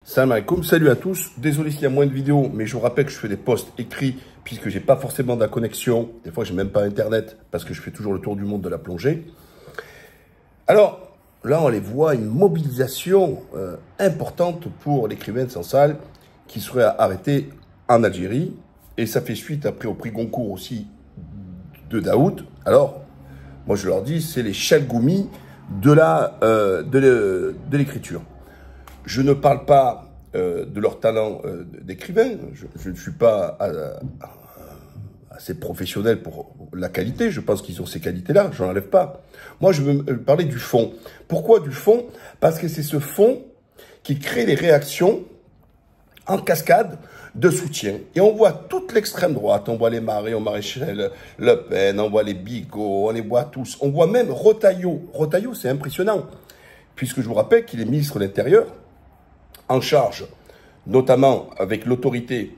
Salam alaikum, salut à tous. Désolé s'il y a moins de vidéos, mais je vous rappelle que je fais des posts écrits puisque j'ai pas forcément de la connexion. Des fois, j'ai même pas internet parce que je fais toujours le tour du monde de la plongée. Alors, là, on les voit, une mobilisation importante pour l'écrivaine Sansal qui serait arrêtée en Algérie. Et ça fait suite après au prix Goncourt aussi de Daoud. Alors, moi, je leur dis, c'est les Chalgoumi de l'écriture. Je ne parle pas de leur talent d'écrivain. Je ne suis pas assez professionnel pour la qualité. Je pense qu'ils ont ces qualités-là. Je n'en enlève pas. Moi, je veux parler du fond. Pourquoi du fond? Parce que c'est ce fond qui crée les réactions en cascade de soutien. Et on voit toute l'extrême droite. On voit les Marion Maréchal Le Pen, on voit les Bigot, on les voit tous. On voit même Retailleau. Retailleau, c'est impressionnant. Puisque je vous rappelle qu'il est ministre de l'Intérieur, en charge, notamment avec l'autorité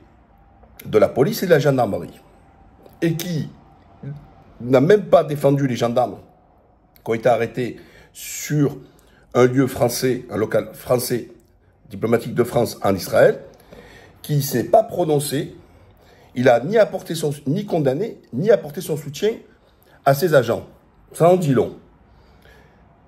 de la police et de la gendarmerie, et qui n'a même pas défendu les gendarmes qui ont été arrêtés sur un lieu français, un local français diplomatique de France en Israël, qui ne s'est pas prononcé. Il a ni condamné, ni apporté son soutien à ses agents. Ça en dit long.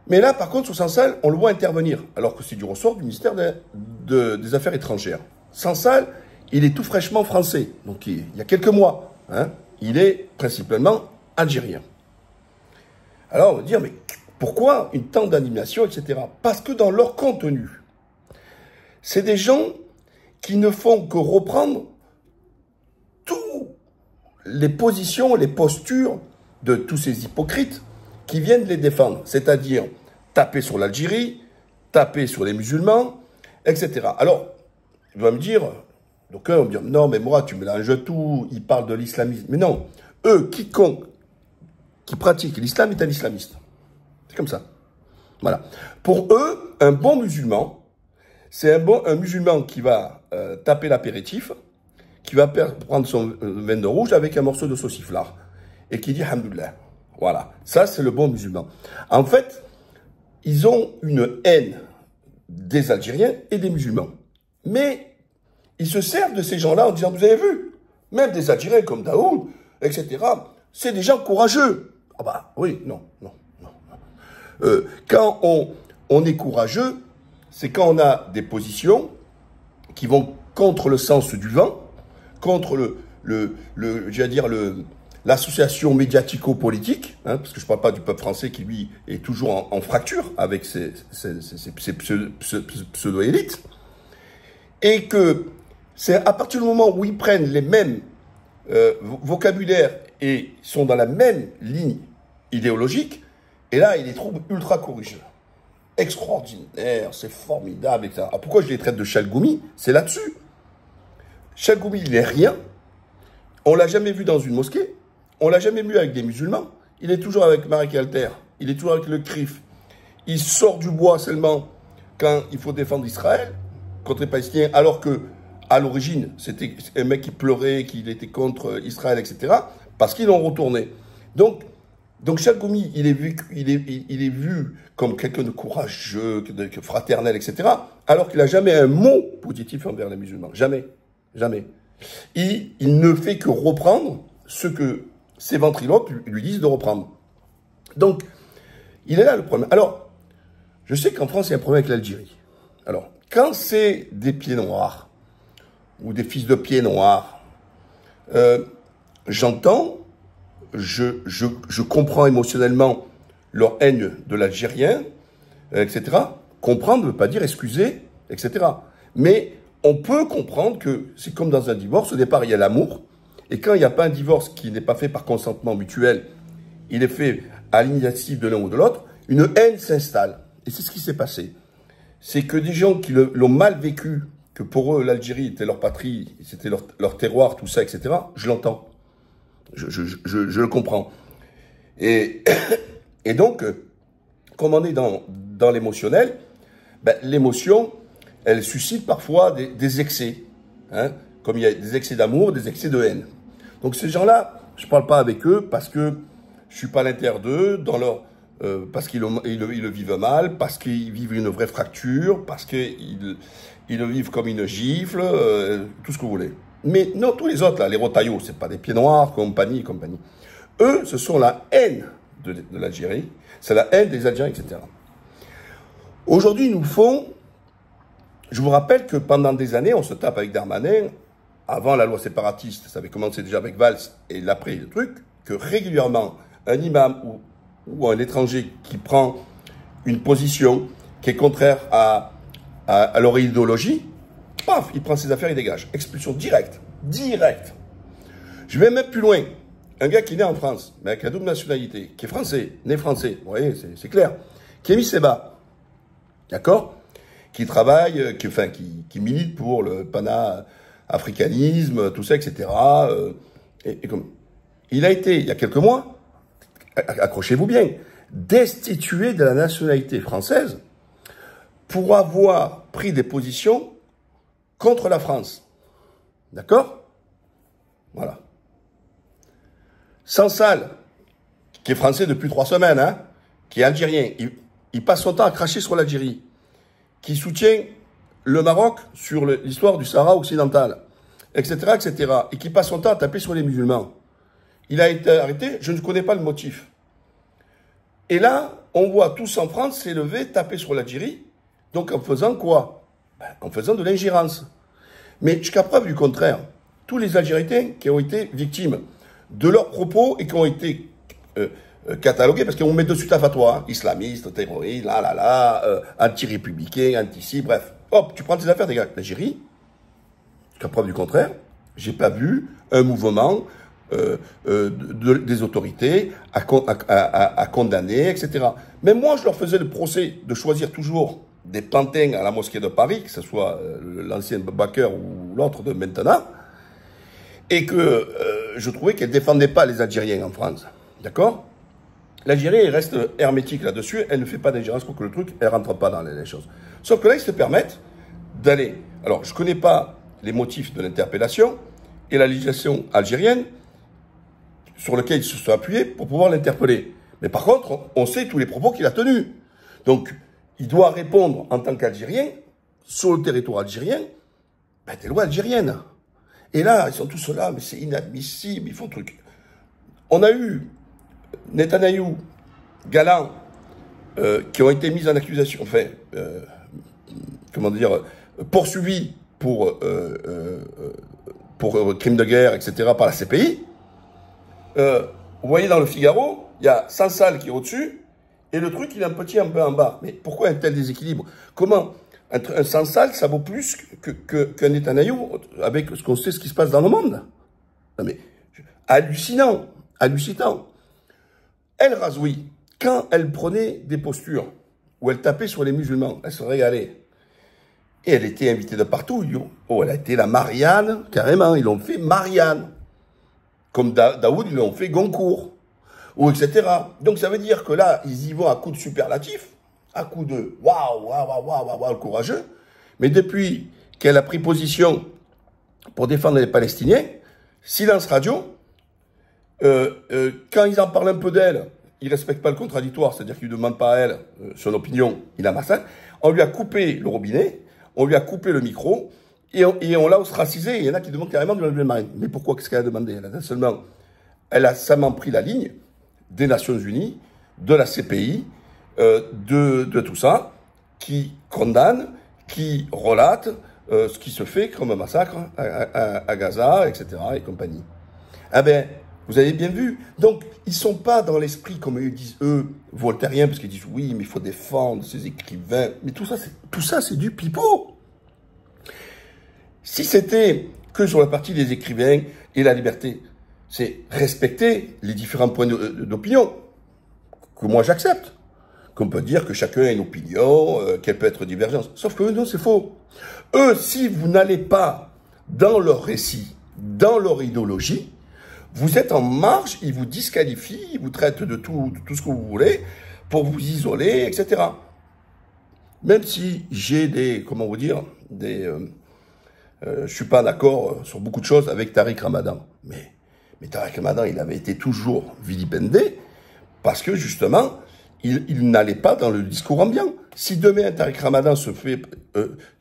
Mais là, par contre, sur Sansal, on le voit intervenir, alors que c'est du ressort du ministère des Affaires étrangères. Sansal, il est tout fraîchement français, donc il y a quelques mois. Hein, il est principalement algérien. Alors, on va dire, mais pourquoi une tant d'animation, etc. Parce que dans leur contenu, c'est des gens qui ne font que reprendre toutes les positions, les postures de tous ces hypocrites qui viennent les défendre, c'est-à-dire taper sur l'Algérie, taper sur les musulmans, etc. Alors, il va me dire, donc on va me dire, non mais moi tu mélanges tout, ils parlent de l'islamisme. Mais non, eux, quiconque qui pratique l'islam est un islamiste. C'est comme ça. Voilà. Pour eux, un bon musulman, c'est un musulman qui va taper l'apéritif, qui va prendre son vin de rouge avec un morceau de sauciflard, et qui dit Alhamdoulilah. Voilà, ça c'est le bon musulman. En fait, ils ont une haine des Algériens et des musulmans. Mais ils se servent de ces gens-là en disant, vous avez vu, même des Algériens comme Daoud, etc., c'est des gens courageux. Ah bah oui, non. Quand on est courageux, c'est quand on a des positions qui vont contre le sens du vent, contre l'association médiatico-politique, hein, parce que je ne parle pas du peuple français qui, lui, est toujours en fracture avec ses pseudo-élites, et que c'est à partir du moment où ils prennent les mêmes vocabulaires et sont dans la même ligne idéologique, et là, ils les trouvent ultra courageux. Extraordinaire, c'est formidable, etc. Alors pourquoi je les traite de Chalgoumi? C'est là-dessus. Chalgoumi, il n'est rien. On l'a jamais vu dans une mosquée. On l'a jamais vu avec des musulmans. Il est toujours avec Marek Alter. Il est toujours avec le CRIF. Il sort du bois seulement quand il faut défendre Israël contre les Palestiniens, alors que à l'origine, c'était un mec qui pleurait, qu'il était contre Israël, etc. Parce qu'ils l'ont retourné. Donc Chalgoumi, il est vu comme quelqu'un de courageux, de fraternel, etc. Alors qu'il n'a jamais un mot positif envers les musulmans. Jamais. Jamais. Il ne fait que reprendre ce que ses ventriloques lui disent de reprendre. Donc, il est là le problème. Alors, je sais qu'en France, il y a un problème avec l'Algérie. Alors, quand c'est des pieds noirs, ou des fils de pieds noirs, j'entends, je comprends émotionnellement leur haine de l'Algérien, etc. Comprendre ne veut pas dire excuser, etc. Mais on peut comprendre que c'est comme dans un divorce, au départ il y a l'amour, et quand il n'y a pas un divorce qui n'est pas fait par consentement mutuel, il est fait à l'initiative de l'un ou de l'autre, une haine s'installe. Et c'est ce qui s'est passé. C'est que des gens qui l'ont mal vécu, que pour eux l'Algérie était leur patrie, c'était leur terroir, tout ça, etc., je l'entends. Je le comprends. Et donc, comme on est dans l'émotionnel, ben, l'émotion, elle suscite parfois des excès. Hein, comme il y a des excès d'amour, des excès de haine. Donc ces gens-là, je ne parle pas avec eux parce que je ne suis pas à l'intérieur d'eux, dans parce qu'ils le vivent mal, parce qu'ils vivent une vraie fracture, parce qu'ils le vivent comme une gifle, tout ce que vous voulez. Mais non, tous les autres, là, les Rotaillots, c'est pas des pieds noirs, compagnie et compagnie. Eux, ce sont la haine de l'Algérie, c'est la haine des Algériens, etc. Aujourd'hui, ils nous font... Je vous rappelle que pendant des années, on se tape avec Darmanin, avant la loi séparatiste, ça avait commencé déjà avec Valls, et l'après, le truc, que régulièrement, un imam ou un étranger qui prend une position qui est contraire à leur idéologie, paf, il prend ses affaires, il dégage. Expulsion directe. Directe. Je vais même plus loin. Un gars qui est né en France, mais avec la double nationalité, qui est français, né français, vous voyez, c'est clair, qui est mis Seba, d'accord, qui travaille, qui milite pour le pana-africanisme, tout ça, etc. Il a été, il y a quelques mois, accrochez-vous bien, destitué de la nationalité française pour avoir pris des positions contre la France. D'accord? Voilà. Sansal, qui est français depuis 3 semaines, hein, qui est algérien, il passe son temps à cracher sur l'Algérie, qui soutient le Maroc sur l'histoire du Sahara occidental, etc., etc., et qui passe son temps à taper sur les musulmans. Il a été arrêté, je ne connais pas le motif. Et là, on voit tous en France s'élever, taper sur l'Algérie, donc en faisant quoi? En faisant de l'ingérence. Mais jusqu'à preuve du contraire, tous les Algériens qui ont été victimes de leurs propos et qui ont été catalogués, parce qu'on met de suite à fatwa, hein, islamiste, terroriste, anti-républicain, anti-ci, bref. Hop, tu prends tes affaires, des gars. L'Algérie, jusqu'à preuve du contraire, j'ai pas vu un mouvement des autorités à condamner, etc. Mais moi, je leur faisais le procès de choisir toujours des pantins à la mosquée de Paris, que ce soit l'ancien Baker ou l'autre de maintenant, et que je trouvais qu'elle ne défendait pas les Algériens en France. D'accord? L'Algérie, elle reste hermétique là-dessus, elle ne fait pas d'ingérence pour que le truc, elle ne rentre pas dans les choses. Sauf que là, ils se permettent d'aller... Alors, je ne connais pas les motifs de l'interpellation et la législation algérienne sur lequel ils se sont appuyés pour pouvoir l'interpeller. Mais par contre, on sait tous les propos qu'il a tenus. Donc, il doit répondre en tant qu'Algérien, sur le territoire algérien, des lois algériennes. Et là, ils sont tous là, mais c'est inadmissible, ils font truc. On a eu Netanyahou, Galland, qui ont été mis en accusation, enfin, comment dire, poursuivis pour crimes de guerre, etc., par la CPI. Vous voyez dans le Figaro, il y a Sansal qui est au-dessus, et le truc, il est un petit un peu en bas. Mais pourquoi un tel déséquilibre? Comment un Sansal, ça vaut plus qu'un Netanyahou, avec ce qu'on sait, ce qui se passe dans le monde? Non mais, hallucinant, hallucinant. El Razoui, quand elle prenait des postures où elle tapait sur les musulmans, elle se régalait. Et elle était invitée de partout. Oh, elle a été la Marianne, carrément. Ils l'ont fait Marianne. Comme Daoud, ils l'ont fait Goncourt. Ou etc. Donc ça veut dire que là, ils y vont à coups de superlatifs, à coups de waouh, waouh, waouh, waouh, waouh, courageux. Mais depuis qu'elle a pris position pour défendre les Palestiniens, silence radio. Quand ils en parlent un peu d'elle, ils ne respectent pas le contradictoire, c'est-à-dire qu'ils ne demandent pas à elle son opinion, il la massacre. On lui a coupé le robinet, on lui a coupé le micro, et on l'a ostracisé. Il y en a qui demandent carrément de l'enlever le marine. Mais pourquoi? Qu'est-ce qu'elle a demandé? Elle a seulement pris la ligne des Nations Unies, de la CPI, de tout ça, qui condamne, qui relate ce qui se fait comme un massacre à Gaza, etc. et compagnie. Ah ben, vous avez bien vu. Donc, ils ne sont pas dans l'esprit, comme ils disent, eux, voltairiens, parce qu'ils disent, oui, mais il faut défendre ces écrivains. Mais tout ça, c'est du pipeau. Si c'était que sur la partie des écrivains et la liberté, c'est respecter les différents points d'opinion, que moi j'accepte. Qu'on peut dire que chacun a une opinion, qu'elle peut être divergente. Sauf que eux, non, c'est faux. Eux, si vous n'allez pas dans leur récit, dans leur idéologie, vous êtes en marge, ils vous disqualifient, ils vous traitent de tout ce que vous voulez, pour vous isoler, etc. Même si j'ai comment vous dire, je suis pas d'accord sur beaucoup de choses avec Tariq Ramadan. Mais Tariq Ramadan, il avait été toujours vilipendé, parce que justement, il n'allait pas dans le discours ambiant. Si demain Tariq Ramadan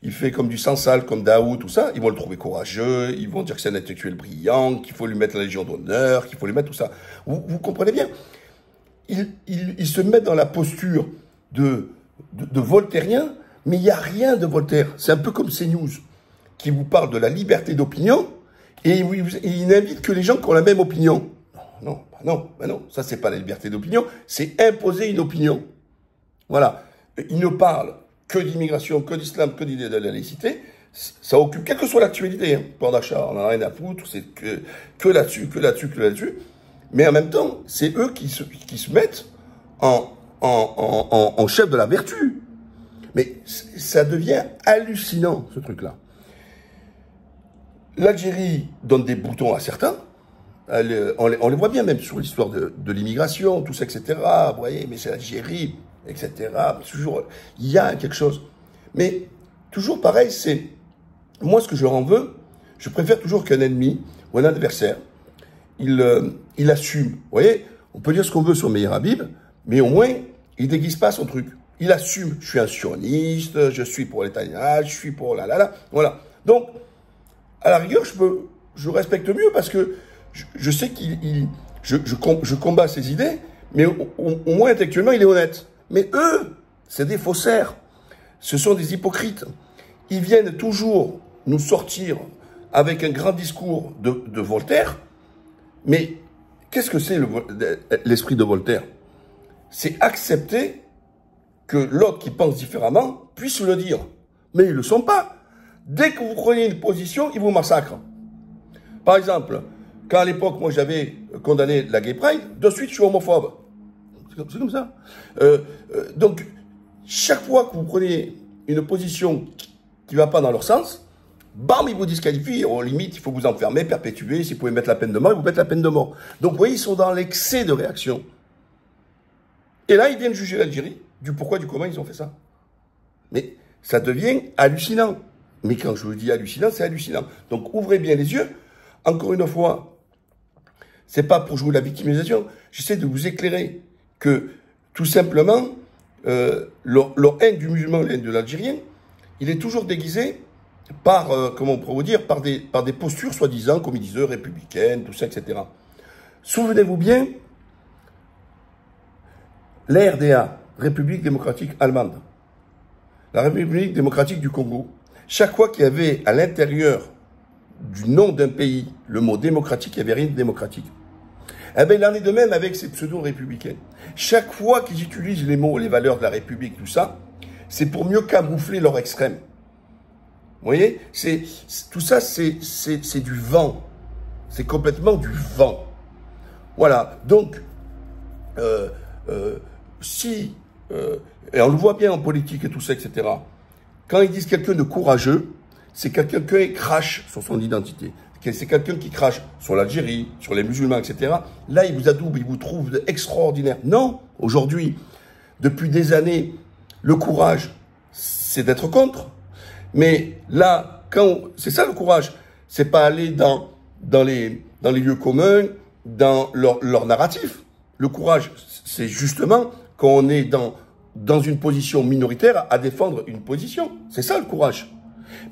il fait comme du Sansal, comme Daoud, tout ça, ils vont le trouver courageux, ils vont dire que c'est un intellectuel brillant, qu'il faut lui mettre la Légion d'honneur, qu'il faut lui mettre tout ça. Vous comprenez bien? Il se met dans la posture de voltairien, mais il n'y a rien de Voltaire. C'est un peu comme CNews, qui vous parle de la liberté d'opinion, et il n'invite que les gens qui ont la même opinion. Non, ça c'est pas la liberté d'opinion, c'est imposer une opinion. Voilà. Il ne parle que d'immigration, que d'islam, que d'idée de la laïcité. Ça occupe, quelle que soit l'actualité, hein. Port d'achat, on n'en a rien à foutre, c'est que là-dessus. Mais en même temps, c'est eux qui se mettent en chef de la vertu. Mais ça devient hallucinant, ce truc-là. L'Algérie donne des boutons à certains. On les voit bien même sur l'histoire de l'immigration, tout ça, etc. Vous voyez, mais c'est l'Algérie, etc. Toujours, il y a quelque chose. Mais toujours pareil, c'est... Moi, ce que je leur en veux, je préfère toujours qu'un ennemi ou un adversaire, il assume. Vous voyez, on peut dire ce qu'on veut sur Meir Habib, mais au moins, il déguise pas son truc. Il assume. Je suis un sioniste, je suis pour l'État, je suis pour voilà. Donc, à la rigueur, je respecte mieux parce que je sais je combats ses idées, mais au moins intellectuellement, il est honnête. Mais eux, c'est des faussaires. Ce sont des hypocrites. Ils viennent toujours nous sortir avec un grand discours de Voltaire. Mais qu'est-ce que c'est l'esprit de Voltaire? C'est accepter que l'autre qui pense différemment puisse le dire. Mais ils ne le sont pas. Dès que vous prenez une position, ils vous massacrent. Par exemple, quand à l'époque, moi, j'avais condamné la Gay Pride, de suite, je suis homophobe. C'est comme ça. Donc, chaque fois que vous prenez une position qui ne va pas dans leur sens, bam, ils vous disqualifient. Au limite, il faut vous enfermer, perpétuer. Si vous pouvez mettre la peine de mort, ils vous mettent la peine de mort. Donc, vous voyez, ils sont dans l'excès de réaction. Et là, ils viennent juger l'Algérie du pourquoi, du comment ils ont fait ça. Mais ça devient hallucinant. Mais quand je vous dis hallucinant, c'est hallucinant. Donc, ouvrez bien les yeux. Encore une fois, c'est pas pour jouer la victimisation. J'essaie de vous éclairer que, tout simplement, leur haine du musulman, la haine de l'Algérien, il est toujours déguisé par, comment on pourrait vous dire, par des postures soi-disant, comme ils disent, républicaines, tout ça, etc. Souvenez-vous bien, la RDA, République démocratique allemande, la République démocratique du Congo, chaque fois qu'il y avait à l'intérieur du nom d'un pays le mot démocratique, il n'y avait rien de démocratique. Eh bien, il en est de même avec ces pseudo-républicains. Chaque fois qu'ils utilisent les mots, les valeurs de la République, tout ça, c'est pour mieux camoufler leur extrême. Vous voyez, tout ça, c'est du vent. C'est complètement du vent. Voilà. Donc, et on le voit bien en politique et tout ça, etc. Quand ils disent quelqu'un de courageux, c'est quelqu'un qui crache sur son identité. C'est quelqu'un qui crache sur l'Algérie, sur les musulmans, etc. Là, il vous adoube, il vous trouve extraordinaire. Non, aujourd'hui, depuis des années, le courage, c'est d'être contre. Mais là, c'est ça le courage. C'est pas aller dans les lieux communs, dans leur narratif. Le courage, c'est justement quand on est dans une position minoritaire à défendre une position. C'est ça le courage.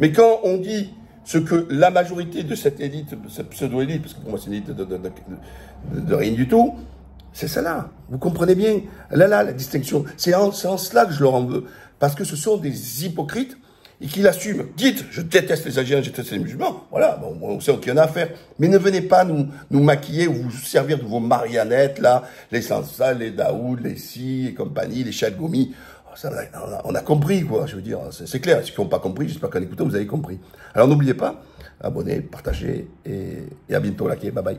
Mais quand on dit ce que la majorité de cette élite, cette pseudo-élite, parce que pour moi c'est une élite de rien du tout, c'est ça là. Vous comprenez bien. Là, la distinction. C'est en cela que je leur en veux. Parce que ce sont des hypocrites et qui l'assument. Dites, je déteste les Algériens, je déteste les musulmans. Voilà, bon, on sait qu'il y en a à faire. Mais ne venez pas nous maquiller ou vous servir de vos marionnettes, là, les Sansal, les Daoud, les Si et compagnie, les Chalgoumi. On a compris, quoi, je veux dire, c'est clair. Ceux qui n'ont pas compris, j'espère qu'en écoutant, vous avez compris. Alors n'oubliez pas, abonnez, partagez et à bientôt, bye bye.